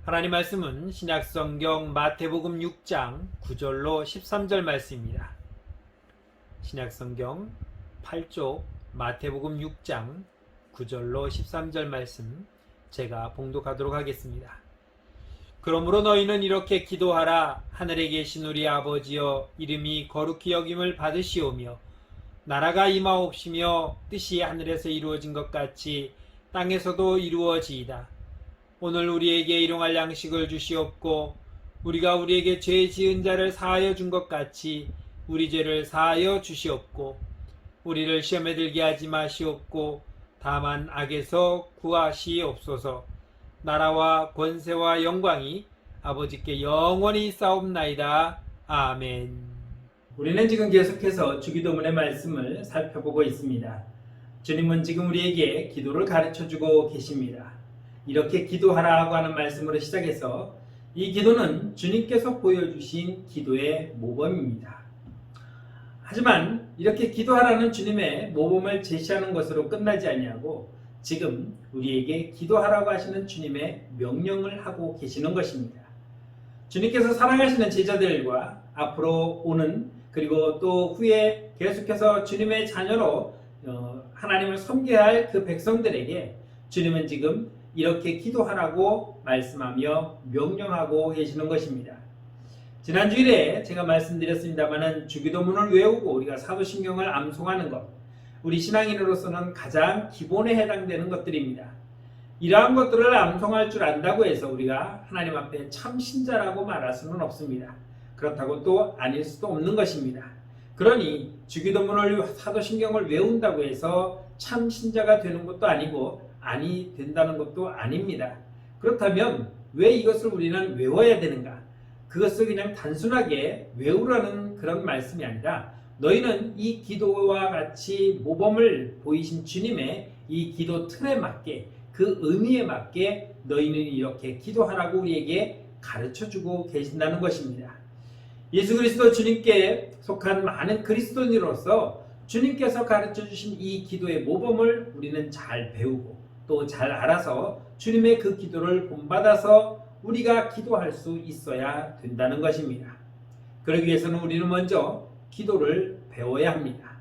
하나님 말씀은 신약성경 마태복음 6장 9절로 13절 말씀입니다. 신약성경 8쪽 마태복음 6장 9절로 13절 말씀 제가 봉독하도록 하겠습니다. 그러므로 너희는 이렇게 기도하라. 하늘에 계신 우리 아버지여, 이름이 거룩히 여김을 받으시오며 나라가 임하옵시며 뜻이 하늘에서 이루어진 것 같이 땅에서도 이루어지이다. 오늘 우리에게 일용할 양식을 주시옵고 우리가 우리에게 죄 지은 자를 사하여 준 것 같이 우리 죄를 사하여 주시옵고 우리를 시험에 들게 하지 마시옵고 다만 악에서 구하시옵소서. 나라와 권세와 영광이 아버지께 영원히 있사옵나이다. 아멘. 우리는 지금 계속해서 주기도문의 말씀을 살펴보고 있습니다. 주님은 지금 우리에게 기도를 가르쳐주고 계십니다. 이렇게 기도하라고 하는 말씀으로 시작해서 이 기도는 주님께서 보여주신 기도의 모범입니다. 하지만 이렇게 기도하라는 주님의 모범을 제시하는 것으로 끝나지 아니하고 지금 우리에게 기도하라고 하시는 주님의 명령을 하고 계시는 것입니다. 주님께서 사랑하시는 제자들과 앞으로 오는 그리고 또 후에 계속해서 주님의 자녀로 하나님을 섬겨야 할 그 백성들에게 주님은 지금 이렇게 기도하라고 말씀하며 명령하고 계시는 것입니다. 지난 주일에 제가 말씀드렸습니다마는 주기도문을 외우고 우리가 사도신경을 암송하는 것, 우리 신앙인으로서는 가장 기본에 해당되는 것들입니다. 이러한 것들을 암송할 줄 안다고 해서 우리가 하나님 앞에 참 신자라고 말할 수는 없습니다. 그렇다고 또 아닐 수도 없는 것입니다. 그러니 주기도문을 사도신경을 외운다고 해서 참 신자가 되는 것도 아니고 아니 된다는 것도 아닙니다. 그렇다면 왜 이것을 우리는 외워야 되는가? 그것을 그냥 단순하게 외우라는 그런 말씀이 아니라 너희는 이 기도와 같이 모범을 보이신 주님의 이 기도 틀에 맞게 그 의미에 맞게 너희는 이렇게 기도하라고 우리에게 가르쳐주고 계신다는 것입니다. 예수 그리스도 주님께 속한 많은 그리스도인으로서 주님께서 가르쳐주신 이 기도의 모범을 우리는 잘 배우고 또 잘 알아서 주님의 그 기도를 본받아서 우리가 기도할 수 있어야 된다는 것입니다. 그러기 위해서는 우리는 먼저 기도를 배워야 합니다.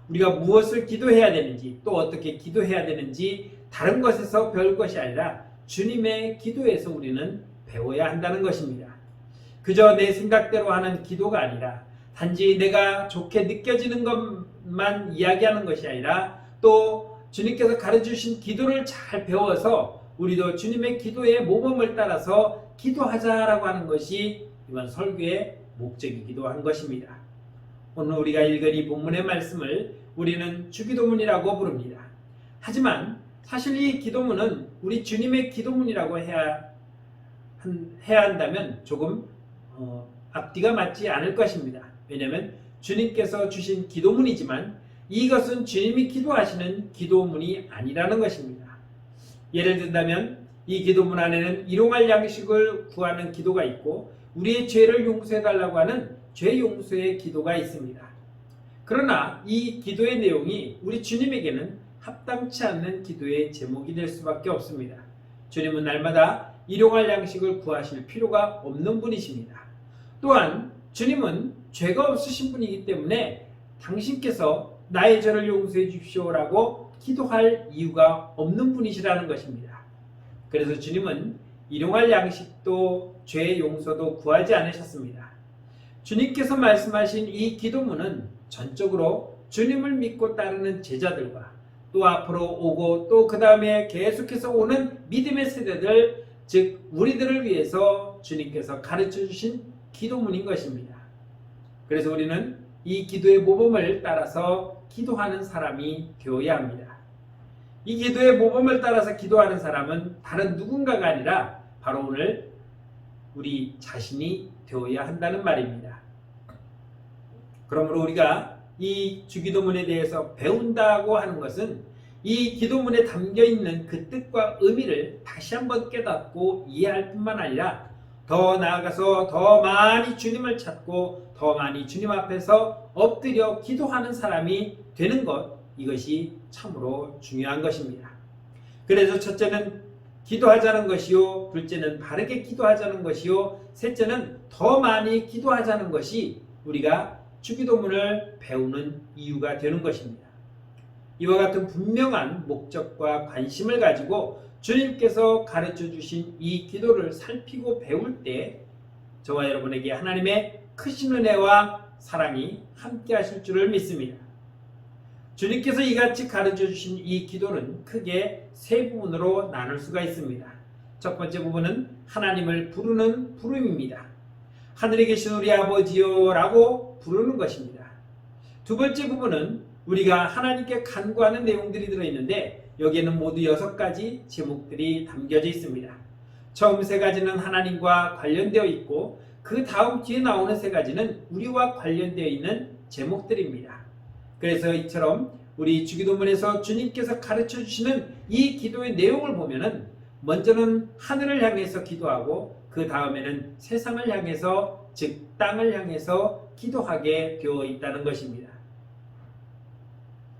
우리가 무엇을 기도해야 되는지 또 어떻게 기도해야 되는지 다른 것에서 배울 것이 아니라 주님의 기도에서 우리는 배워야 한다는 것입니다. 그저 내 생각대로 하는 기도가 아니라 단지 내가 좋게 느껴지는 것만 이야기하는 것이 아니라 또 주님께서 가르쳐주신 기도를 잘 배워서 우리도 주님의 기도의 모범을 따라서 기도하자라고 하는 것이 이번 설교의 목적이기도 한 것입니다. 오늘 우리가 읽은 이 본문의 말씀을 우리는 주기도문이라고 부릅니다. 하지만 사실 이 기도문은 우리 주님의 기도문이라고 해야 한다면 조금 앞뒤가 맞지 않을 것입니다. 왜냐하면 주님께서 주신 기도문이지만 이것은 주님이 기도하시는 기도문이 아니라는 것입니다. 예를 든다면 이 기도문 안에는 일용할 양식을 구하는 기도가 있고 우리의 죄를 용서해달라고 하는 죄 용서의 기도가 있습니다. 그러나 이 기도의 내용이 우리 주님에게는 합당치 않는 기도의 제목이 될 수밖에 없습니다. 주님은 날마다 일용할 양식을 구하실 필요가 없는 분이십니다. 또한 주님은 죄가 없으신 분이기 때문에 당신께서 나의 죄를 용서해 주십시오라고 기도할 이유가 없는 분이시라는 것입니다. 그래서 주님은 일용할 양식도 죄 용서도 구하지 않으셨습니다. 주님께서 말씀하신 이 기도문은 전적으로 주님을 믿고 따르는 제자들과 또 앞으로 오고 또 그 다음에 계속해서 오는 믿음의 세대들, 즉 우리들을 위해서 주님께서 가르쳐 주신 기도문인 것입니다. 그래서 우리는 이 기도의 모범을 따라서 기도하는 사람이 되어야 합니다. 이 기도의 모범을 따라서 기도하는 사람은 다른 누군가가 아니라 바로 오늘 우리 자신이 되어야 한다는 말입니다. 그러므로 우리가 이 주기도문에 대해서 배운다고 하는 것은 이 기도문에 담겨있는 그 뜻과 의미를 다시 한번 깨닫고 이해할 뿐만 아니라 더 나아가서 더 많이 주님을 찾고 더 많이 주님 앞에서 엎드려 기도하는 사람이 되는 것, 이것이 참으로 중요한 것입니다. 그래서 첫째는 기도하자는 것이요. 둘째는 바르게 기도하자는 것이요. 셋째는 더 많이 기도하자는 것이 우리가 주기도문을 배우는 이유가 되는 것입니다. 이와 같은 분명한 목적과 관심을 가지고 주님께서 가르쳐 주신 이 기도를 살피고 배울 때 저와 여러분에게 하나님의 크신 은혜와 사랑이 함께 하실 줄을 믿습니다. 주님께서 이같이 가르쳐 주신 이 기도는 크게 세 부분으로 나눌 수가 있습니다. 첫 번째 부분은 하나님을 부르는 부름입니다. 하늘에 계신 우리 아버지요 라고 부르는 것입니다. 두 번째 부분은 우리가 하나님께 간구하는 내용들이 들어있는데 여기에는 모두 6가지 제목들이 담겨져 있습니다. 처음 3가지는 하나님과 관련되어 있고 그 다음 뒤에 나오는 3가지는 우리와 관련되어 있는 제목들입니다. 그래서 이처럼 우리 주기도문에서 주님께서 가르쳐 주시는 이 기도의 내용을 보면은 먼저는 하늘을 향해서 기도하고 그 다음에는 세상을 향해서 즉 땅을 향해서 기도하게 되어 있다는 것입니다.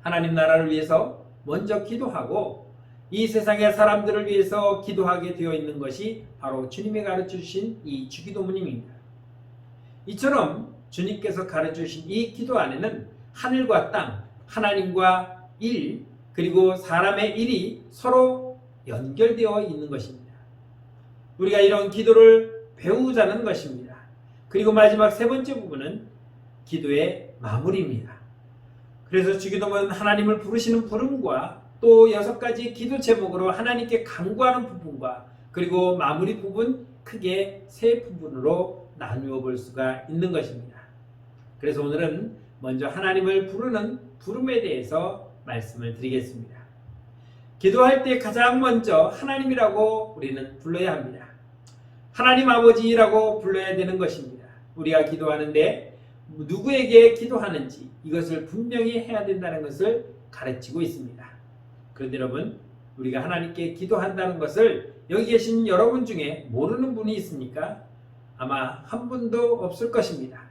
하나님 나라를 위해서 먼저 기도하고 이 세상의 사람들을 위해서 기도하게 되어 있는 것이 바로 주님이 가르쳐 주신 이 주기도문입니다. 이처럼 주님께서 가르쳐 주신 이 기도 안에는 하늘과 땅, 하나님과 일, 그리고 사람의 일이 서로 연결되어 있는 것입니다. 우리가 이런 기도를 배우자는 것입니다. 그리고 마지막 3번째 부분은 기도의 마무리입니다. 그래서 주기도문은 하나님을 부르시는 부름과 또 6가지 기도 제목으로 하나님께 간구하는 부분과 그리고 마무리 부분 크게 3부분으로 나누어 볼 수가 있는 것입니다. 그래서 오늘은 먼저 하나님을 부르는 부름에 대해서 말씀을 드리겠습니다. 기도할 때 가장 먼저 하나님이라고 우리는 불러야 합니다. 하나님 아버지라고 불러야 되는 것입니다. 우리가 기도하는데 누구에게 기도하는지 이것을 분명히 해야 된다는 것을 가르치고 있습니다. 그런데 여러분, 우리가 하나님께 기도한다는 것을 여기 계신 여러분 중에 모르는 분이 있습니까? 아마 한 분도 없을 것입니다.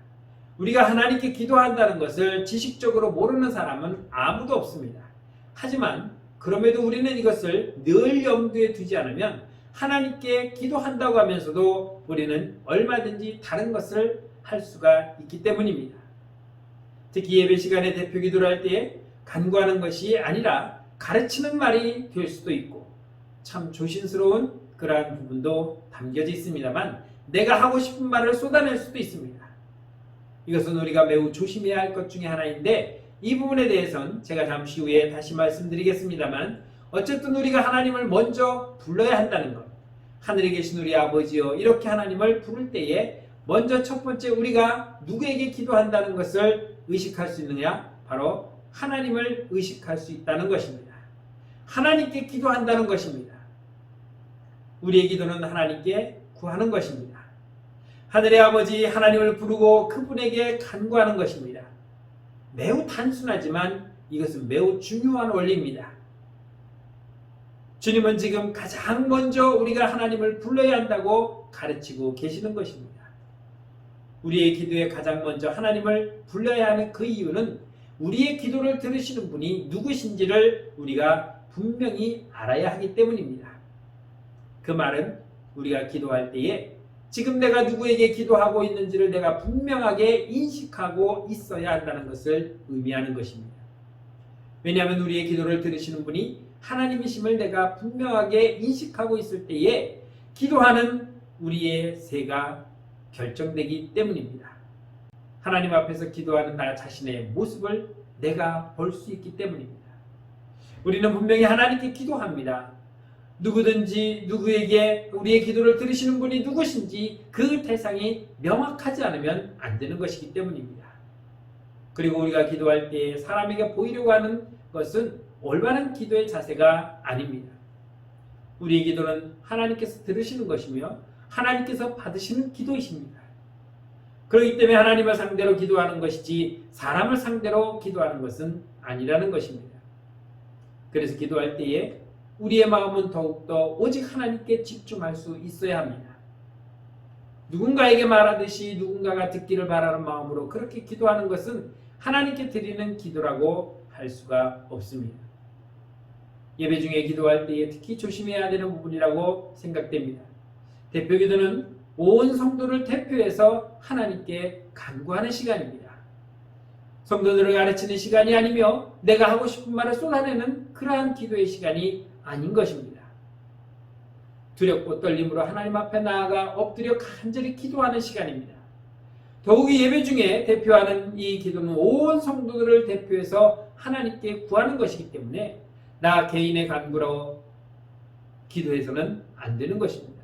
우리가 하나님께 기도한다는 것을 지식적으로 모르는 사람은 아무도 없습니다. 하지만 그럼에도 우리는 이것을 늘 염두에 두지 않으면 하나님께 기도한다고 하면서도 우리는 얼마든지 다른 것을 할 수가 있기 때문입니다. 특히 예배 시간에 대표 기도를 할 때 간구하는 것이 아니라 가르치는 말이 될 수도 있고 참 조심스러운 그러한 부분도 담겨져 있습니다만 내가 하고 싶은 말을 쏟아낼 수도 있습니다. 이것은 우리가 매우 조심해야 할 것 중에 하나인데 이 부분에 대해서는 제가 잠시 후에 다시 말씀드리겠습니다만 어쨌든 우리가 하나님을 먼저 불러야 한다는 것, 하늘에 계신 우리 아버지요 이렇게 하나님을 부를 때에 먼저 첫 번째 우리가 누구에게 기도한다는 것을 의식할 수 있느냐? 바로 하나님을 의식할 수 있다는 것입니다. 하나님께 기도한다는 것입니다. 우리의 기도는 하나님께 구하는 것입니다. 하늘의 아버지 하나님을 부르고 그분에게 간구하는 것입니다. 매우 단순하지만 이것은 매우 중요한 원리입니다. 주님은 지금 가장 먼저 우리가 하나님을 불러야 한다고 가르치고 계시는 것입니다. 우리의 기도에 가장 먼저 하나님을 불러야 하는 그 이유는 우리의 기도를 들으시는 분이 누구신지를 우리가 분명히 알아야 하기 때문입니다. 그 말은 우리가 기도할 때에 지금 내가 누구에게 기도하고 있는지를 내가 분명하게 인식하고 있어야 한다는 것을 의미하는 것입니다. 왜냐하면 우리의 기도를 들으시는 분이 하나님이심을 내가 분명하게 인식하고 있을 때에 기도하는 우리의 새가 결정되기 때문입니다. 하나님 앞에서 기도하는 나 자신의 모습을 내가 볼 수 있기 때문입니다. 우리는 분명히 하나님께 기도합니다. 누구든지 누구에게 우리의 기도를 들으시는 분이 누구신지 그 대상이 명확하지 않으면 안 되는 것이기 때문입니다. 그리고 우리가 기도할 때 사람에게 보이려고 하는 것은 올바른 기도의 자세가 아닙니다. 우리의 기도는 하나님께서 들으시는 것이며 하나님께서 받으시는 기도이십니다. 그렇기 때문에 하나님을 상대로 기도하는 것이지 사람을 상대로 기도하는 것은 아니라는 것입니다. 그래서 기도할 때에 우리의 마음은 더욱더 오직 하나님께 집중할 수 있어야 합니다. 누군가에게 말하듯이 누군가가 듣기를 바라는 마음으로 그렇게 기도하는 것은 하나님께 드리는 기도라고 할 수가 없습니다. 예배 중에 기도할 때에 특히 조심해야 되는 부분이라고 생각됩니다. 대표기도는 온 성도를 대표해서 하나님께 간구하는 시간입니다. 성도들을 가르치는 시간이 아니며 내가 하고 싶은 말을 쏟아내는 그러한 기도의 시간이 아닌 것입니다. 두렵고 떨림으로 하나님 앞에 나아가 엎드려 간절히 기도하는 시간입니다. 더욱이 예배 중에 대표하는 이 기도는 온 성도들을 대표해서 하나님께 구하는 것이기 때문에 나 개인의 간구로 기도해서는 안 되는 것입니다.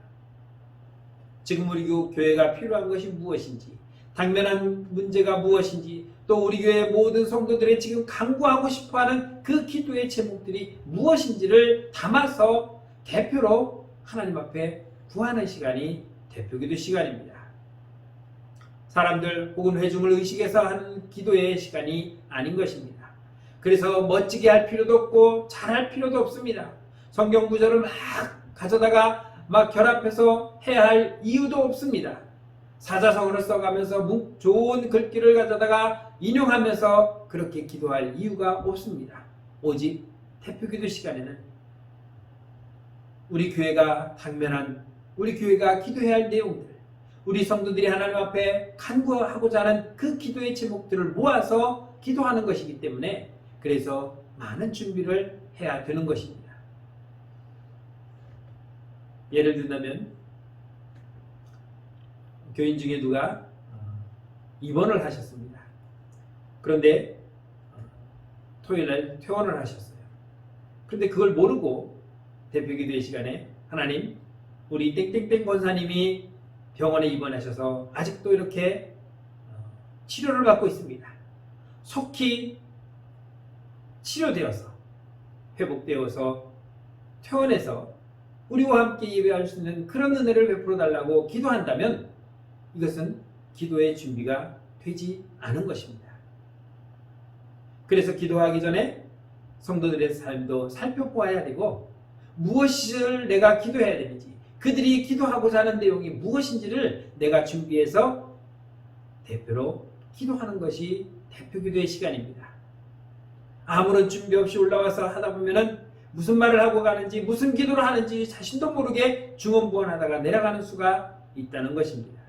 지금 우리 교회가 필요한 것이 무엇인지, 당면한 문제가 무엇인지, 또 우리 교회 모든 성도들의 지금 간구하고 싶어하는 그 기도의 제목들이 무엇인지를 담아서 대표로 하나님 앞에 구하는 시간이 대표기도 시간입니다. 사람들 혹은 회중을 의식해서 하는 기도의 시간이 아닌 것입니다. 그래서 멋지게 할 필요도 없고 잘할 필요도 없습니다. 성경 구절을 막 가져다가 막 결합해서 해야 할 이유도 없습니다. 사자성어를 써가면서 좋은 글귀를 가져다가 인용하면서 그렇게 기도할 이유가 없습니다. 오직 대표기도 시간에는 우리 교회가 당면한, 우리 교회가 기도해야 할 내용들, 우리 성도들이 하나님 앞에 간구하고자 하는 그 기도의 제목들을 모아서 기도하는 것이기 때문에 그래서 많은 준비를 해야 되는 것입니다. 예를 들면 교인 중에 누가 입원을 하셨습니다. 그런데 토요일날 퇴원을 하셨어요. 그런데 그걸 모르고 대표기도의 시간에 하나님, 우리 땡땡땡 권사님이 병원에 입원하셔서 아직도 이렇게 치료를 받고 있습니다. 속히 치료되어서 회복되어서 퇴원해서 우리와 함께 예배할 수 있는 그런 은혜를 베풀어 달라고 기도한다면 이것은 기도의 준비가 되지 않은 것입니다. 그래서 기도하기 전에 성도들의 삶도 살펴보아야 되고 무엇을 내가 기도해야 되는지, 그들이 기도하고자 하는 내용이 무엇인지를 내가 준비해서 대표로 기도하는 것이 대표기도의 시간입니다. 아무런 준비 없이 올라와서 하다 보면은 무슨 말을 하고 가는지, 무슨 기도를 하는지 자신도 모르게 중언부언하다가 내려가는 수가 있다는 것입니다.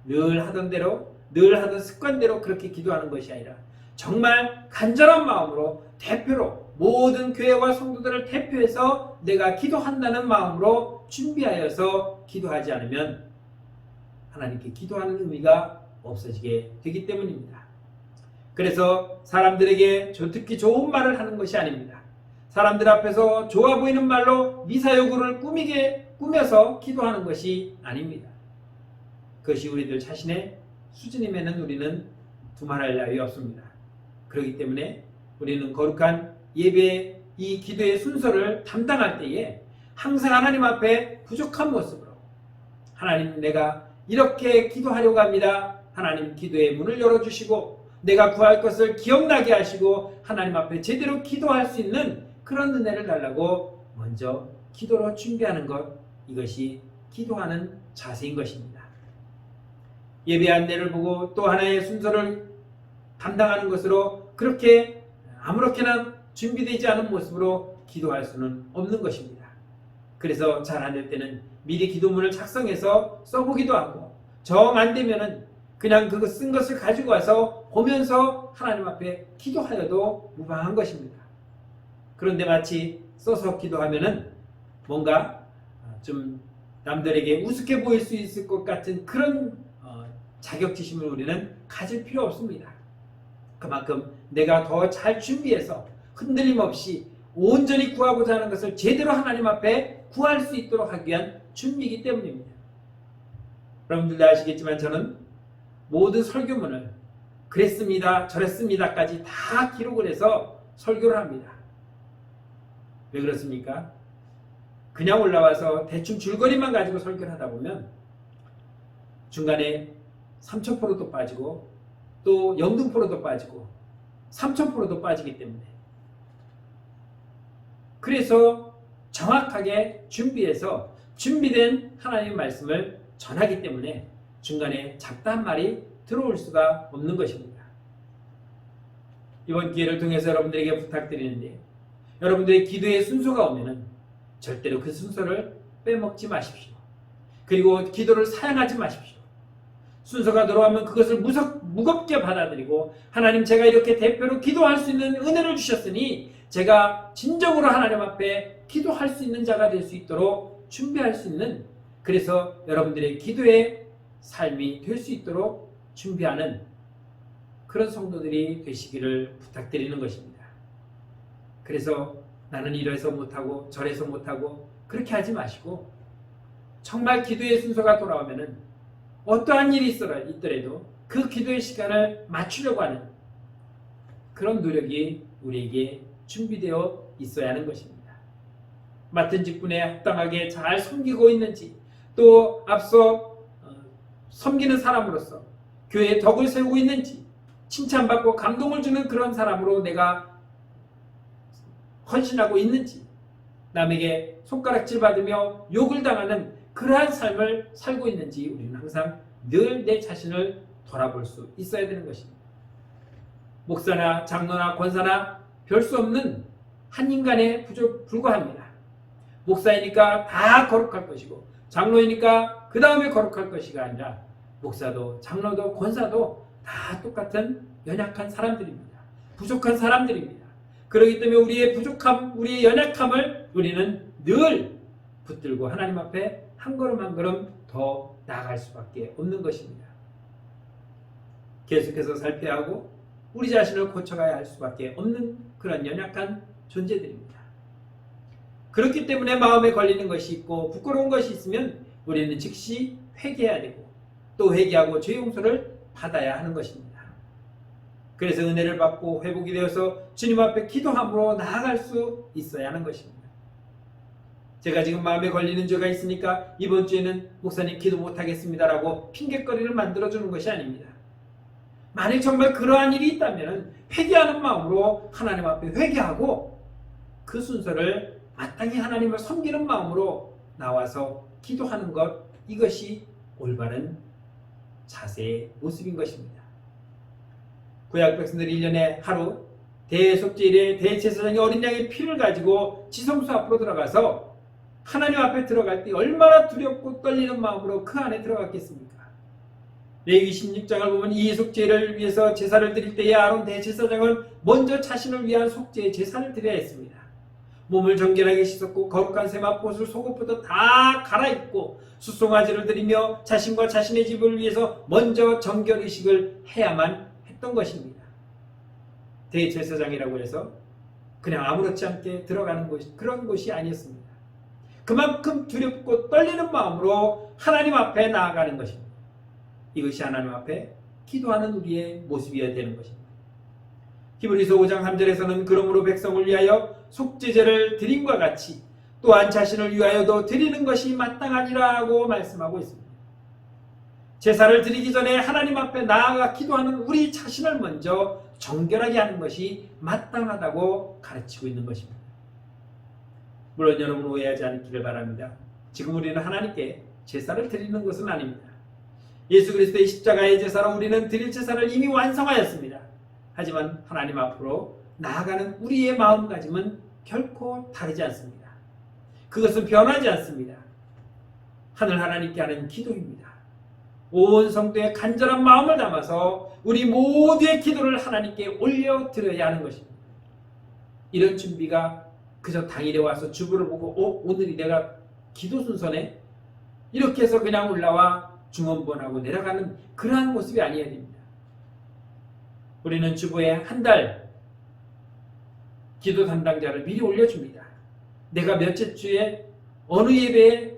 늘 하던 대로, 늘 하던 습관대로 그렇게 기도하는 것이 아니라 정말 간절한 마음으로 대표로 모든 교회와 성도들을 대표해서 내가 기도한다는 마음으로 준비하여서 기도하지 않으면 하나님께 기도하는 의미가 없어지게 되기 때문입니다. 그래서 사람들에게 듣기 좋은 말을 하는 것이 아닙니다. 사람들 앞에서 좋아 보이는 말로 미사여구를 꾸며서 기도하는 것이 아닙니다. 그것이 우리들 자신의 수준이면은 우리는 두말할 나위 없습니다. 그렇기 때문에 우리는 거룩한 예배, 이 기도의 순서를 담당할 때에 항상 하나님 앞에 부족한 모습으로 하나님, 내가 이렇게 기도하려고 합니다. 하나님, 기도의 문을 열어주시고 내가 구할 것을 기억나게 하시고 하나님 앞에 제대로 기도할 수 있는 그런 은혜를 달라고 먼저 기도로 준비하는 것, 이것이 기도하는 자세인 것입니다. 예배 안내를 보고 또 하나의 순서를 담당하는 것으로 그렇게 아무렇게나 준비되지 않은 모습으로 기도할 수는 없는 것입니다. 그래서 잘 안 될 때는 미리 기도문을 작성해서 써보기도 하고, 정 안 되면은 그냥 그거 쓴 것을 가지고 와서 보면서 하나님 앞에 기도하여도 무방한 것입니다. 그런데 마치 써서 기도하면은 뭔가 좀 남들에게 우습게 보일 수 있을 것 같은 그런 자격지심을 우리는 가질 필요 없습니다. 그만큼 내가 더 잘 준비해서 흔들림 없이 온전히 구하고자 하는 것을 제대로 하나님 앞에 구할 수 있도록 하기 위한 준비이기 때문입니다. 여러분들도 아시겠지만 저는 모든 설교문을 그랬습니다, 저랬습니다까지 다 기록을 해서 설교를 합니다. 왜 그렇습니까? 그냥 올라와서 대충 줄거리만 가지고 설교를 하다 보면 중간에 삼천포로도 빠지고 또 영등포로도 빠지고 삼천포로도 빠지기 때문에, 그래서 정확하게 준비해서 준비된 하나님의 말씀을 전하기 때문에 중간에 잡다한 말이 들어올 수가 없는 것입니다. 이번 기회를 통해서 여러분들에게 부탁드리는데, 여러분들의 기도의 순서가 오면은 절대로 그 순서를 빼먹지 마십시오. 그리고 기도를 사양하지 마십시오. 순서가 들어가면 그것을 무겁게 받아들이고, 하나님, 제가 이렇게 대표로 기도할 수 있는 은혜를 주셨으니 제가 진정으로 하나님 앞에 기도할 수 있는 자가 될 수 있도록 준비할 수 있는, 그래서 여러분들의 기도의 삶이 될 수 있도록 준비하는 그런 성도들이 되시기를 부탁드리는 것입니다. 그래서 나는 이래서 못하고 저래서 못하고 그렇게 하지 마시고, 정말 기도의 순서가 돌아오면은 어떠한 일이 있더라도 그 기도의 시간을 맞추려고 하는 그런 노력이 우리에게 준비되어 있어야 하는 것입니다. 맡은 직분에 합당하게 잘 섬기고 있는지, 또 앞서 섬기는 사람으로서 교회에 덕을 세우고 있는지, 칭찬받고 감동을 주는 그런 사람으로 내가 헌신하고 있는지, 남에게 손가락질 받으며 욕을 당하는 그러한 삶을 살고 있는지 우리는 항상 늘 내 자신을 돌아볼 수 있어야 되는 것입니다. 목사나 장로나 권사나 별 수 없는 한 인간에 불과합니다. 목사이니까 다 거룩할 것이고, 장로이니까 그 다음에 거룩할 것이가 아니라, 목사도 장로도 권사도 다 똑같은 연약한 사람들입니다. 부족한 사람들입니다. 그렇기 때문에 우리의 부족함, 우리의 연약함을 우리는 늘 붙들고 하나님 앞에 한 걸음 한 걸음 더 나아갈 수밖에 없는 것입니다. 계속해서 살펴야 하고 우리 자신을 고쳐가야 할 수밖에 없는 그런 연약한 존재들입니다. 그렇기 때문에 마음에 걸리는 것이 있고 부끄러운 것이 있으면 우리는 즉시 회개해야 되고, 또 회개하고 죄 용서를 받아야 하는 것입니다. 그래서 은혜를 받고 회복이 되어서 주님 앞에 기도함으로 나아갈 수 있어야 하는 것입니다. 제가 지금 마음에 걸리는 죄가 있으니까 이번 주에는 목사님 기도 못하겠습니다라고 핑계거리를 만들어주는 것이 아닙니다. 만약 정말 그러한 일이 있다면 회개하는 마음으로 하나님 앞에 회개하고 그 순서를 마땅히 하나님을 섬기는 마음으로 나와서 기도하는 것, 이것이 올바른 자세의 모습인 것입니다. 구약 백성들이 1년에 하루 대속죄일에 대제사장이 어린 양의 피를 가지고 지성소 앞으로 들어가서 하나님 앞에 들어갈 때 얼마나 두렵고 떨리는 마음으로 그 안에 들어갔겠습니까? 레위기 16장을 보면 이 속죄를 위해서 제사를 드릴 때에 아론 대제사장은 먼저 자신을 위한 속죄의 제사를 드려야 했습니다. 몸을 정결하게 씻었고 거룩한 세마포옷을 속옷부터 다 갈아입고 숫송아지를 드리며 자신과 자신의 집을 위해서 먼저 정결의식을 해야만 했던 것입니다. 대제사장이라고 해서 그냥 아무렇지 않게 들어가는 곳이, 그런 곳이 아니었습니다. 그만큼 두렵고 떨리는 마음으로 하나님 앞에 나아가는 것입니다. 이것이 하나님 앞에 기도하는 우리의 모습이어야 되는 것입니다. 히브리서 5장 3절에서는 그러므로 백성을 위하여 속죄제를 드림과 같이 또한 자신을 위하여도 드리는 것이 마땅하니라고 말씀하고 있습니다. 제사를 드리기 전에 하나님 앞에 나아가 기도하는 우리 자신을 먼저 정결하게 하는 것이 마땅하다고 가르치고 있는 것입니다. 물론 여러분 오해하지 않기를 바랍니다. 지금 우리는 하나님께 제사를 드리는 것은 아닙니다. 예수 그리스도의 십자가의 제사로 우리는 드릴 제사를 이미 완성하였습니다. 하지만 하나님 앞으로 나아가는 우리의 마음가짐은 결코 다르지 않습니다. 그것은 변하지 않습니다. 하늘 하나님께 하는 기도입니다. 온 성도의 간절한 마음을 담아서 우리 모두의 기도를 하나님께 올려드려야 하는 것입니다. 이런 준비가 그저 당일에 와서 주부를 보고 오늘이 내가 기도 순서네? 이렇게 해서 그냥 올라와 중언부언하고 내려가는 그러한 모습이 아니어야 됩니다. 우리는 주보에 한 달 기도 담당자를 미리 올려줍니다. 내가 몇째 주에 어느 예배에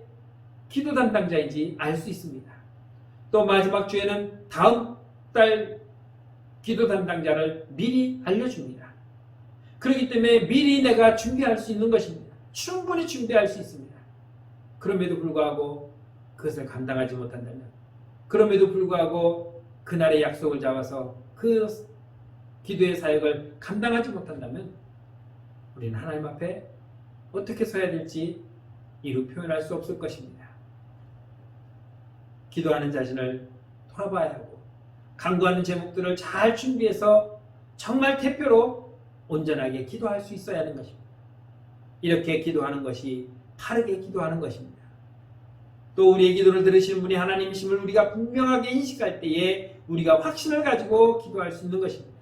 기도 담당자인지 알 수 있습니다. 또 마지막 주에는 다음 달 기도 담당자를 미리 알려줍니다. 그렇기 때문에 미리 내가 준비할 수 있는 것입니다. 충분히 준비할 수 있습니다. 그럼에도 불구하고 그것을 감당하지 못한다면, 그럼에도 불구하고 그날의 약속을 잡아서 그 기도의 사역을 감당하지 못한다면 우리는 하나님 앞에 어떻게 서야 될지 이루 표현할 수 없을 것입니다. 기도하는 자신을 돌아봐야 하고 간구하는 제목들을 잘 준비해서 정말 대표로 온전하게 기도할 수 있어야 하는 것입니다. 이렇게 기도하는 것이 바르게 기도하는 것입니다. 또 우리의 기도를 들으시는 분이 하나님이심을 우리가 분명하게 인식할 때에 우리가 확신을 가지고 기도할 수 있는 것입니다.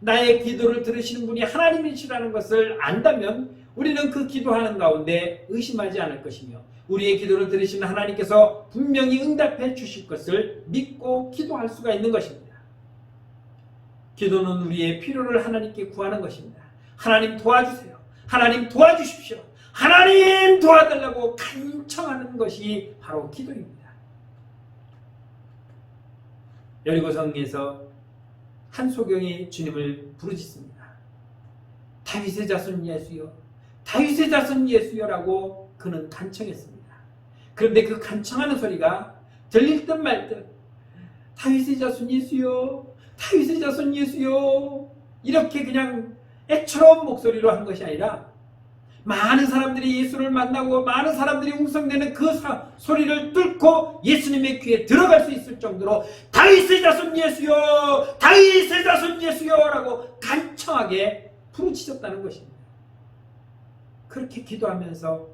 나의 기도를 들으시는 분이 하나님이시라는 것을 안다면 우리는 그 기도하는 가운데 의심하지 않을 것이며 우리의 기도를 들으시는 하나님께서 분명히 응답해 주실 것을 믿고 기도할 수가 있는 것입니다. 기도는 우리의 필요를 하나님께 구하는 것입니다. 하나님 도와주세요. 하나님 도와주십시오. 하나님 도와달라고 간청하는 것이 바로 기도입니다. 여리고성에서 한 소경이 주님을 부르짖습니다. 다윗의 자손 예수여, 다윗의 자손 예수여라고 그는 간청했습니다. 그런데 그 간청하는 소리가 들릴 듯 말 듯 다윗의 자손 예수여, 다윗의 자손 예수여 이렇게 그냥 애처로운 목소리로 한 것이 아니라 많은 사람들이 예수를 만나고 많은 사람들이 웅성대는 그 소리를 뚫고 예수님의 귀에 들어갈 수 있을 정도로 다윗의 자손 예수여, 다윗의 자손 예수여 라고 간청하게 부르짖었다는 것입니다. 그렇게 기도하면서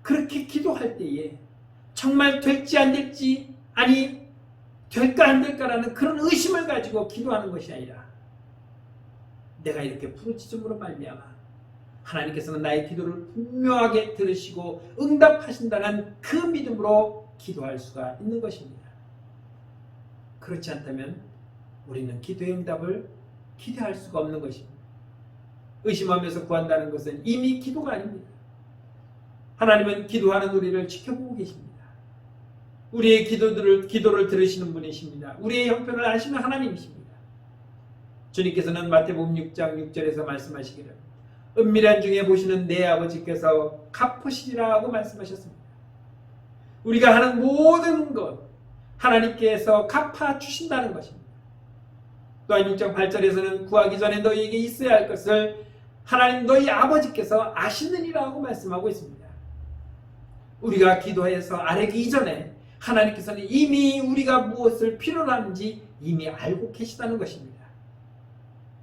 그렇게 기도할 때에 정말 될지 안 될지, 아니 될까 안 될까라는 그런 의심을 가지고 기도하는 것이 아니라 내가 이렇게 부르짖음으로 말미암아 하나님께서는 나의 기도를 분명하게 들으시고 응답하신다는 그 믿음으로 기도할 수가 있는 것입니다. 그렇지 않다면 우리는 기도의 응답을 기대할 수가 없는 것입니다. 의심하면서 구한다는 것은 이미 기도가 아닙니다. 하나님은 기도하는 우리를 지켜보고 계십니다. 우리의 기도를 들으시는 분이십니다. 우리의 형편을 아시는 하나님이십니다. 주님께서는 마태복음 6장 6절에서 말씀하시기를 은밀한 중에 보시는 내 아버지께서 갚으시리라고 말씀하셨습니다. 우리가 하는 모든 것 하나님께서 갚아주신다는 것입니다. 또한 6장 8절에서는 구하기 전에 너희에게 있어야 할 것을 하나님 너희 아버지께서 아시느니라고 말씀하고 있습니다. 우리가 기도해서 아뢰기 이전에 하나님께서는 이미 우리가 무엇을 필요로 하는지 이미 알고 계시다는 것입니다.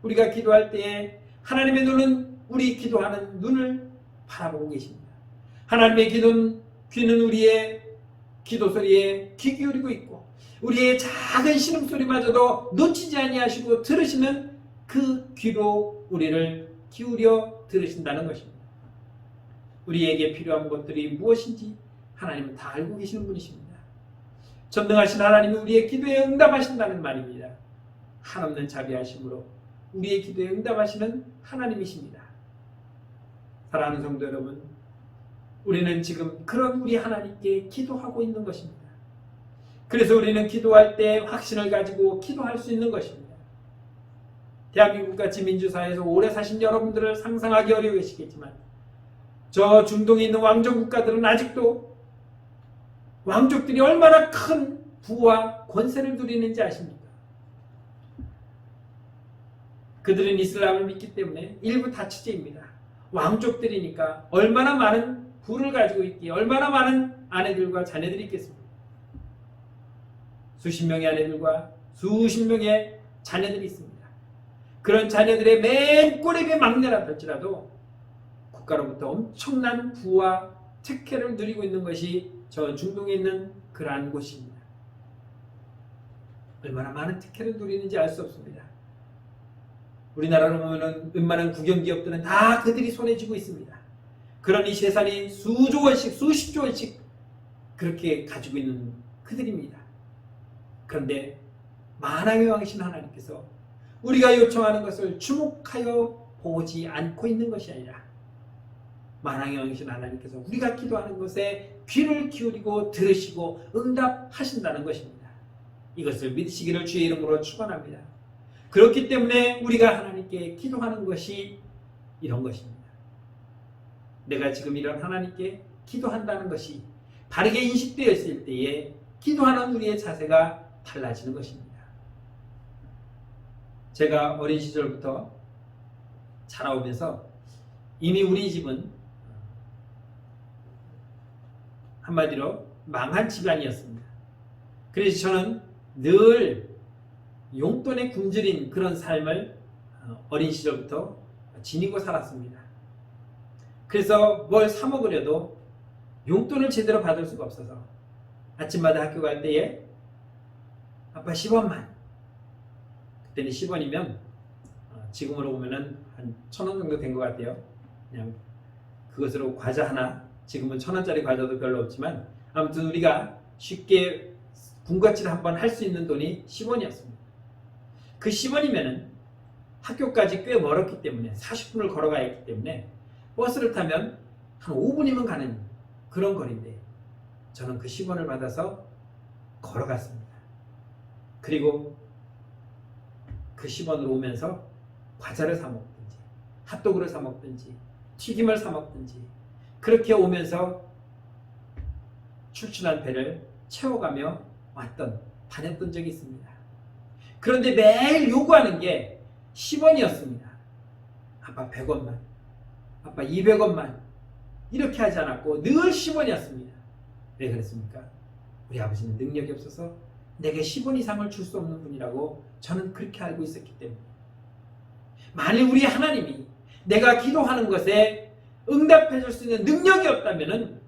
우리가 기도할 때에 하나님의 눈은 우리 기도하는 눈을 바라보고 계십니다. 하나님의 귀는 우리의 기도 소리에 귀 기울이고 있고 우리의 작은 신음소리마저도 놓치지 아니하시고 들으시는 그 귀로 우리를 기울여 들으신다는 것입니다. 우리에게 필요한 것들이 무엇인지 하나님은 다 알고 계시는 분이십니다. 전능하신 하나님이 우리의 기도에 응답하신다는 말입니다. 한없는 자비하심으로 우리의 기도에 응답하시는 하나님이십니다. 사랑하는 성도 여러분, 우리는 지금 그런 우리 하나님께 기도하고 있는 것입니다. 그래서 우리는 기도할 때 확신을 가지고 기도할 수 있는 것입니다. 대한민국같이 민주사회에서 오래 사신 여러분들을 상상하기 어려워 계시겠지만 저 중동에 있는 왕족 국가들은 아직도 왕족들이 얼마나 큰 부와 권세를 누리는지 아십니까? 그들은 이슬람을 믿기 때문에 일부 다처제입니다. 왕족들이니까 얼마나 많은 부를 가지고 있기에 얼마나 많은 아내들과 자녀들이 있겠습니까? 수십 명의 아내들과 수십 명의 자녀들이 있습니다. 그런 자녀들의 맨 꼬리의 막내라 할지라도 국가로부터 엄청난 부와 특혜를 누리고 있는 것이 저 중동에 있는 그러한 곳입니다. 얼마나 많은 특혜를 누리는지 알 수 없습니다. 우리나라로 보면 웬만한 국영기업들은 다 그들이 손에 쥐고 있습니다. 그러니 재산이 수조 원씩 수십조 원씩 그렇게 가지고 있는 그들입니다. 그런데 만왕의 왕이신 하나님께서 우리가 요청하는 것을 주목하여 보지 않고 있는 것이 아니라 만왕의 왕이신 하나님께서 우리가 기도하는 것에 귀를 기울이고 들으시고 응답하신다는 것입니다. 이것을 믿으시기를 주의 이름으로 축원합니다. 그렇기 때문에 우리가 하나님께 기도하는 것이 이런 것입니다. 내가 지금 이런 하나님께 기도한다는 것이 바르게 인식되어 있을 때에 기도하는 우리의 자세가 달라지는 것입니다. 제가 어린 시절부터 자라오면서 이미 우리 집은 한마디로 망한 집안이었습니다. 그래서 저는 늘 용돈에 굶주린 그런 삶을 어린 시절부터 지니고 살았습니다. 그래서 뭘 사 먹으려도 용돈을 제대로 받을 수가 없어서 아침마다 학교 갈 때에 아빠 10원만. 그때는 10원이면 지금으로 보면은 한 1,000원 정도 된 것 같아요. 그냥 그것으로 과자 하나, 지금은 1,000원짜리 과자도 별로 없지만 아무튼 우리가 쉽게 군것질 한번 할 수 있는 돈이 10원이었습니다. 그 10원이면은 학교까지 꽤 멀었기 때문에 40분을 걸어가야 했기 때문에 버스를 타면 한 5분이면 가는 그런 거리인데 저는 그 10원을 받아서 걸어갔습니다. 그리고 그 10원으로 오면서 과자를 사 먹든지 핫도그를 사 먹든지 튀김을 사 먹든지 그렇게 오면서 출출한 배를 채워가며 다녔던 적이 있습니다. 그런데 매일 요구하는 게 10원이었습니다. 아빠 100원만, 아빠 200원만 이렇게 하지 않았고 늘 10원이었습니다. 왜 그랬습니까? 우리 아버지는 능력이 없어서 내게 10원 이상을 줄 수 없는 분이라고 저는 그렇게 알고 있었기 때문에 만일 우리 하나님이 내가 기도하는 것에 응답해 줄 수 있는 능력이 없다면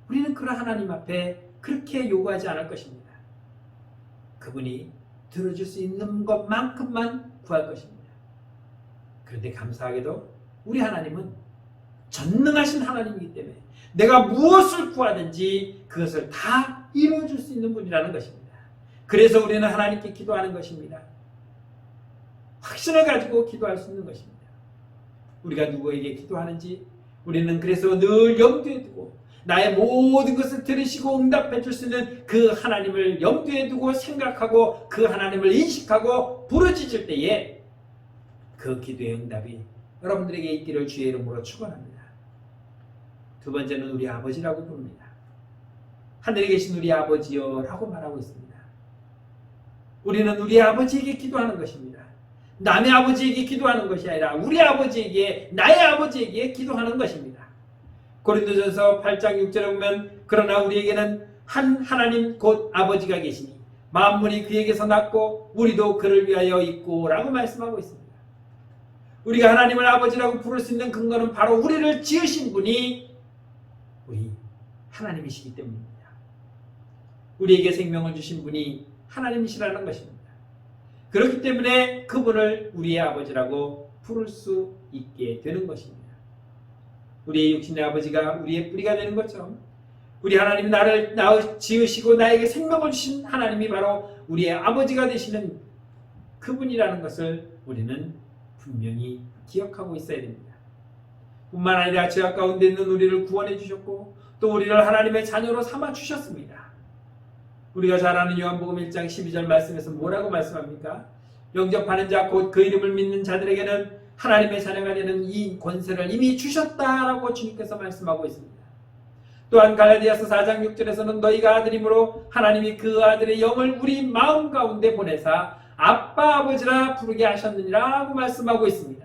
우리는 그런 하나님 앞에 그렇게 요구하지 않을 것입니다. 그분이 들어줄 수 있는 것만큼만 구할 것입니다. 그런데 감사하게도 우리 하나님은 전능하신 하나님이기 때문에 내가 무엇을 구하든지 그것을 다 이루어줄 수 있는 분이라는 것입니다. 그래서 우리는 하나님께 기도하는 것입니다. 확신을 가지고 기도할 수 있는 것입니다. 우리가 누구에게 기도하는지 우리는 그래서 늘 염두에 두고 나의 모든 것을 들으시고 응답해 줄 수 있는 그 하나님을 염두에 두고 생각하고 그 하나님을 인식하고 부르짖을 때에 그 기도의 응답이 여러분들에게 있기를 주의 이름으로 축원합니다. 두 번째는 우리 아버지라고 부릅니다. 하늘에 계신 우리 아버지여 라고 말하고 있습니다. 우리는 우리 아버지에게 기도하는 것입니다. 남의 아버지에게 기도하는 것이 아니라 우리 아버지에게, 나의 아버지에게 기도하는 것입니다. 고린도전서 8장 6절에 보면 그러나 우리에게는 한 하나님 곧 아버지가 계시니 만물이 그에게서 났고 우리도 그를 위하여 있고 라고 말씀하고 있습니다. 우리가 하나님을 아버지라고 부를 수 있는 근거는 바로 우리를 지으신 분이 우리 하나님이시기 때문입니다. 우리에게 생명을 주신 분이 하나님이시라는 것입니다. 그렇기 때문에 그분을 우리의 아버지라고 부를 수 있게 되는 것입니다. 우리의 육신의 아버지가 우리의 뿌리가 되는 것처럼 우리 하나님이 나를 지으시고 나에게 생명을 주신 하나님이 바로 우리의 아버지가 되시는 그분이라는 것을 우리는 분명히 기억하고 있어야 됩니다. 뿐만 아니라 죄악 가운데 있는 우리를 구원해 주셨고 또 우리를 하나님의 자녀로 삼아 주셨습니다. 우리가 잘 아는 요한복음 1장 12절 말씀에서 뭐라고 말씀합니까? 영접하는 자 곧 그 이름을 믿는 자들에게는 하나님의 자녀가 되는 이 권세를 이미 주셨다라고 주님께서 말씀하고 있습니다. 또한 갈라디아서 4장 6절에서는 너희가 아들이므로 하나님이 그 아들의 영을 우리 마음 가운데 보내사 아빠 아버지라 부르게 하셨느니라고 말씀하고 있습니다.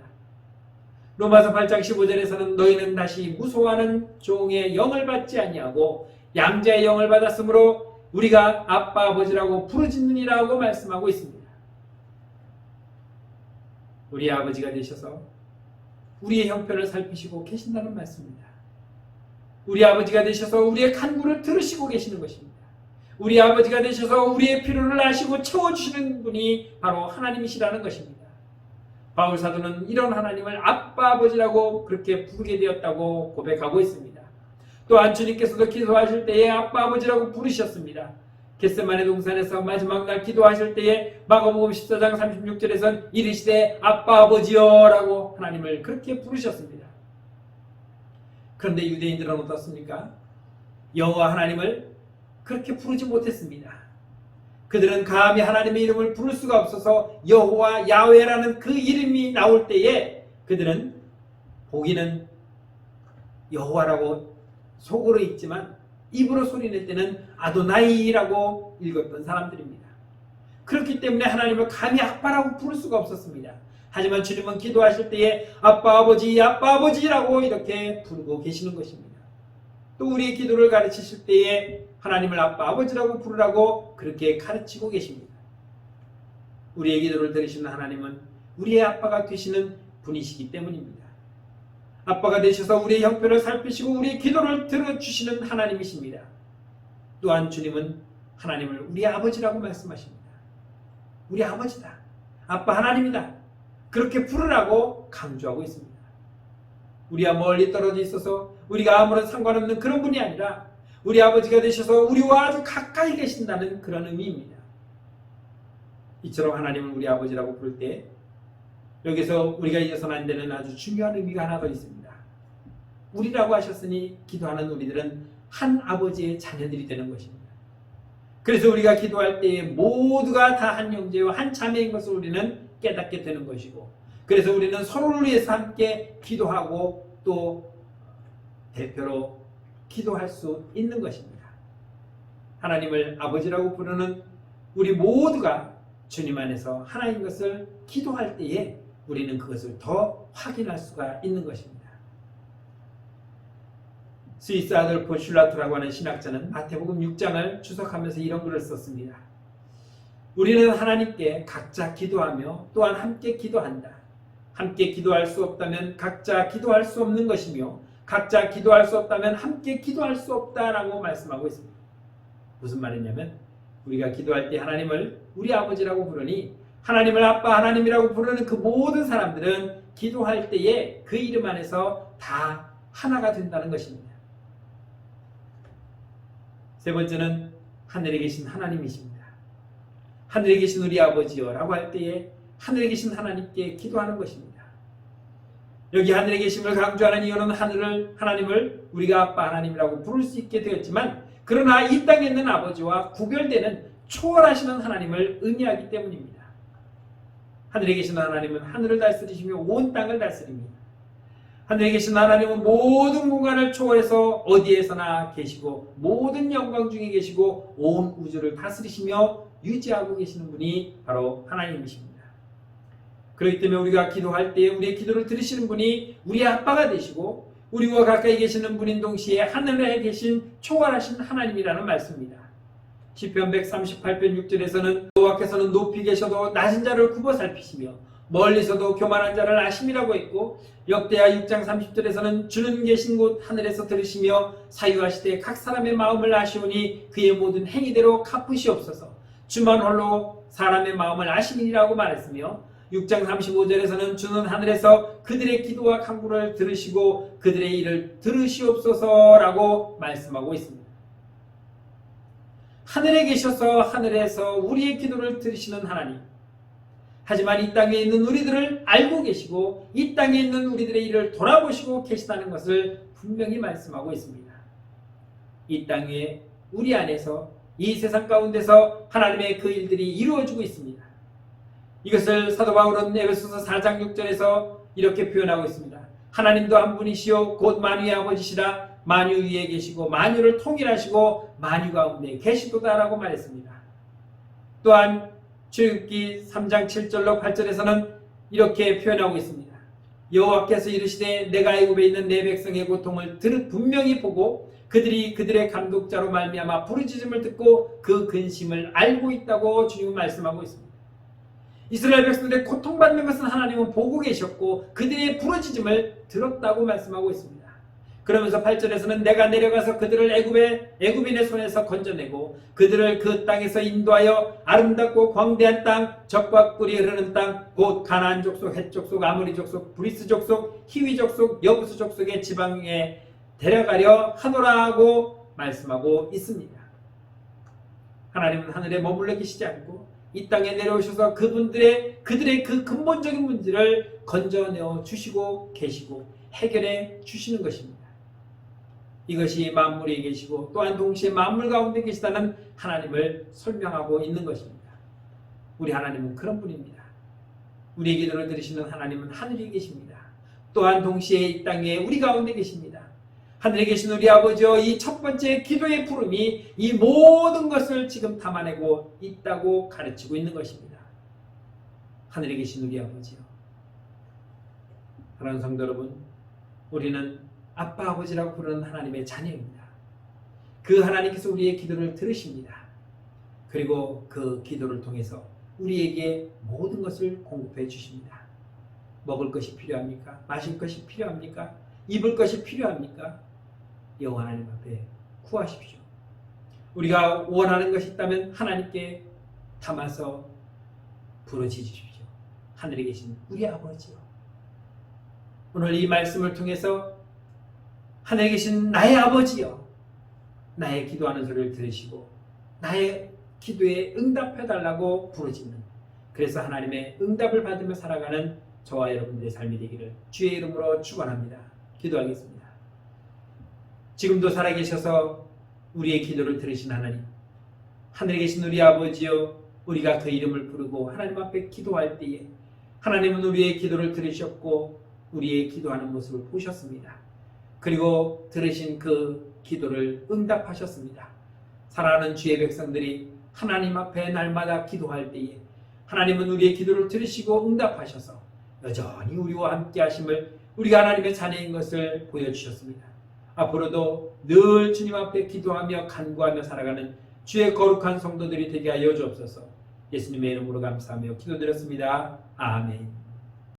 로마서 8장 15절에서는 너희는 다시 무소하는 종의 영을 받지 아니하고 양자의 영을 받았으므로 우리가 아빠 아버지라고 부르짖느니라고 말씀하고 있습니다. 우리 아버지가 되셔서 우리의 형편을 살피시고 계신다는 말씀입니다. 우리 아버지가 되셔서 우리의 간구를 들으시고 계시는 것입니다. 우리 아버지가 되셔서 우리의 필요를 아시고 채워주시는 분이 바로 하나님이시라는 것입니다. 바울 사도는 이런 하나님을 아빠 아버지라고 그렇게 부르게 되었다고 고백하고 있습니다. 또한 주님께서도 기도하실 때에 아빠 아버지라고 부르셨습니다. 겟세마네 동산에서 마지막 날 기도하실 때에 마가복음 14장 36절에선 이르시되 아빠 아버지여 라고 하나님을 그렇게 부르셨습니다. 그런데 유대인들은 어떻습니까? 여호와 하나님을 그렇게 부르지 못했습니다. 그들은 감히 하나님의 이름을 부를 수가 없어서 여호와 야훼라는 그 이름이 나올 때에 그들은 보기는 여호와라고 속으로 읽지만 입으로 소리낼 때는 아도나이라고 읽었던 사람들입니다. 그렇기 때문에 하나님을 감히 아빠라고 부를 수가 없었습니다. 하지만 주님은 기도하실 때에 아빠 아버지라고 이렇게 부르고 계시는 것입니다. 또 우리의 기도를 가르치실 때에 하나님을 아빠 아버지라고 부르라고 그렇게 가르치고 계십니다. 우리의 기도를 들으시는 하나님은 우리의 아빠가 되시는 분이시기 때문입니다. 아빠가 되셔서 우리의 형편을 살피시고 우리의 기도를 들어주시는 하나님이십니다. 또한 주님은 하나님을 우리 아버지라고 말씀하십니다. 우리 아버지다. 아빠 하나님이다. 그렇게 부르라고 강조하고 있습니다. 우리와 멀리 떨어져 있어서 우리가 아무런 상관없는 그런 분이 아니라 우리 아버지가 되셔서 우리와 아주 가까이 계신다는 그런 의미입니다. 이처럼 하나님을 우리 아버지라고 부를 때 여기서 우리가 잊어서는 안 되는 아주 중요한 의미가 하나 더 있습니다. 우리라고 하셨으니 기도하는 우리들은 한 아버지의 자녀들이 되는 것입니다. 그래서 우리가 기도할 때에 모두가 다 한 형제와 한 자매인 것을 우리는 깨닫게 되는 것이고, 그래서 우리는 서로를 위해서 함께 기도하고 또 대표로 기도할 수 있는 것입니다. 하나님을 아버지라고 부르는 우리 모두가 주님 안에서 하나인 것을 기도할 때에 우리는 그것을 더 확인할 수가 있는 것입니다. 스위스 아돌프 슐라트라고 하는 신학자는 마태복음 6장을 주석하면서 이런 글을 썼습니다. 우리는 하나님께 각자 기도하며 또한 함께 기도한다. 함께 기도할 수 없다면 각자 기도할 수 없는 것이며 각자 기도할 수 없다면 함께 기도할 수 없다라고 말씀하고 있습니다. 무슨 말이냐면 우리가 기도할 때 하나님을 우리 아버지라고 부르니 하나님을 아빠 하나님이라고 부르는 그 모든 사람들은 기도할 때에 그 이름 안에서 다 하나가 된다는 것입니다. 세 번째는 하늘에 계신 하나님이십니다. 하늘에 계신 우리 아버지여 라고 할 때에 하늘에 계신 하나님께 기도하는 것입니다. 여기 하늘에 계심을 강조하는 이유는 하나님을 우리가 아빠 하나님이라고 부를 수 있게 되었지만 그러나 이 땅에 있는 아버지와 구별되는 초월하시는 하나님을 의미하기 때문입니다. 하늘에 계신 하나님은 하늘을 다스리시며 온 땅을 다스립니다. 하늘에 계신 하나님은 모든 공간을 초월해서 어디에서나 계시고 모든 영광 중에 계시고 온 우주를 다스리시며 유지하고 계시는 분이 바로 하나님이십니다. 그렇기 때문에 우리가 기도할 때 우리의 기도를 들으시는 분이 우리 아빠가 되시고 우리와 가까이 계시는 분인 동시에 하늘에 계신 초월하신 하나님이라는 말씀입니다. 시편 138편 6절에서는 여호와께서는 높이 계셔도 낮은 자를 굽어 살피시며 멀리서도 교만한 자를 아심이라고 했고 역대하 6장 30절에서는 주는 계신 곳 하늘에서 들으시며 사유하시되 각 사람의 마음을 아시오니 그의 모든 행위대로 갚으시옵소서. 주만 홀로 사람의 마음을 아시니라고 말했으며 6장 35절에서는 주는 하늘에서 그들의 기도와 간구를 들으시고 그들의 일을 들으시옵소서라고 말씀하고 있습니다. 하늘에 계셔서 하늘에서 우리의 기도를 들으시는 하나님. 하지만 이 땅에 있는 우리들을 알고 계시고 이 땅에 있는 우리들의 일을 돌아보시고 계시다는 것을 분명히 말씀하고 있습니다. 이 땅에 우리 안에서 이 세상 가운데서 하나님의 그 일들이 이루어지고 있습니다. 이것을 사도 바울은 에베소서 4장 6절에서 이렇게 표현하고 있습니다. 하나님도 한 분이시요 곧 만유의 아버지시라 만유 위에 계시고 만유를 통일하시고 만유 가운데 계시도다라고 말했습니다. 또한 출애굽기 3장 7절로 8절에서는 이렇게 표현하고 있습니다. 여호와께서 이르시되 내가 애굽에 있는 내 백성의 고통을 분명히 보고 그들이 그들의 감독자로 말미암아 부르짖음을 듣고 그 근심을 알고 있다고 주님은 말씀하고 있습니다. 이스라엘 백성들의 고통받는 것은 하나님은 보고 계셨고 그들의 부르짖음을 들었다고 말씀하고 있습니다. 그러면서 8절에서는 내가 내려가서 그들을 애굽인의 손에서 건져내고 그들을 그 땅에서 인도하여 아름답고 광대한 땅 젖과 꿀이 흐르는 땅 곧 가나안 족속, 헷 족속, 아모리 족속, 브리스 족속, 히위 족속, 여부스 족속의 지방에 데려가려 하노라고 말씀하고 있습니다. 하나님은 하늘에 머물러 계시지 않고 이 땅에 내려오셔서 그들의 그 근본적인 문제를 건져내어 주시고 계시고 해결해 주시는 것입니다. 이것이 만물 위에 계시고 또한 동시에 만물 가운데 계시다는 하나님을 설명하고 있는 것입니다. 우리 하나님은 그런 분입니다. 우리의 기도를 들으시는 하나님은 하늘에 계십니다. 또한 동시에 이 땅에 우리 가운데 계십니다. 하늘에 계신 우리 아버지여 이 첫 번째 기도의 부름이 이 모든 것을 지금 담아내고 있다고 가르치고 있는 것입니다. 하늘에 계신 우리 아버지여. 사랑하는 성도 여러분, 우리는 아빠 아버지라고 부르는 하나님의 자녀입니다. 그 하나님께서 우리의 기도를 들으십니다. 그리고 그 기도를 통해서 우리에게 모든 것을 공급해 주십니다. 먹을 것이 필요합니까? 마실 것이 필요합니까? 입을 것이 필요합니까? 여호와 하나님 앞에 구하십시오. 우리가 원하는 것이 있다면 하나님께 담아서 부르짖으십시오. 하늘에 계신 우리 아버지요. 오늘 이 말씀을 통해서 하늘에 계신 나의 아버지요. 나의 기도하는 소리를 들으시고 나의 기도에 응답해달라고 부르짖는, 그래서 하나님의 응답을 받으며 살아가는 저와 여러분들의 삶이 되기를 주의 이름으로 축원합니다. 기도하겠습니다. 지금도 살아계셔서 우리의 기도를 들으신 하나님, 하늘에 계신 우리 아버지여, 우리가 그 이름을 부르고 하나님 앞에 기도할 때에 하나님은 우리의 기도를 들으셨고 우리의 기도하는 모습을 보셨습니다. 그리고 들으신 그 기도를 응답하셨습니다. 사랑하는 주의 백성들이 하나님 앞에 날마다 기도할 때에 하나님은 우리의 기도를 들으시고 응답하셔서 여전히 우리와 함께 하심을 우리가 하나님의 자녀인 것을 보여주셨습니다. 앞으로도 늘 주님 앞에 기도하며 간구하며 살아가는 주의 거룩한 성도들이 되게 하여 주옵소서. 예수님의 이름으로 감사하며 기도드렸습니다. 아멘.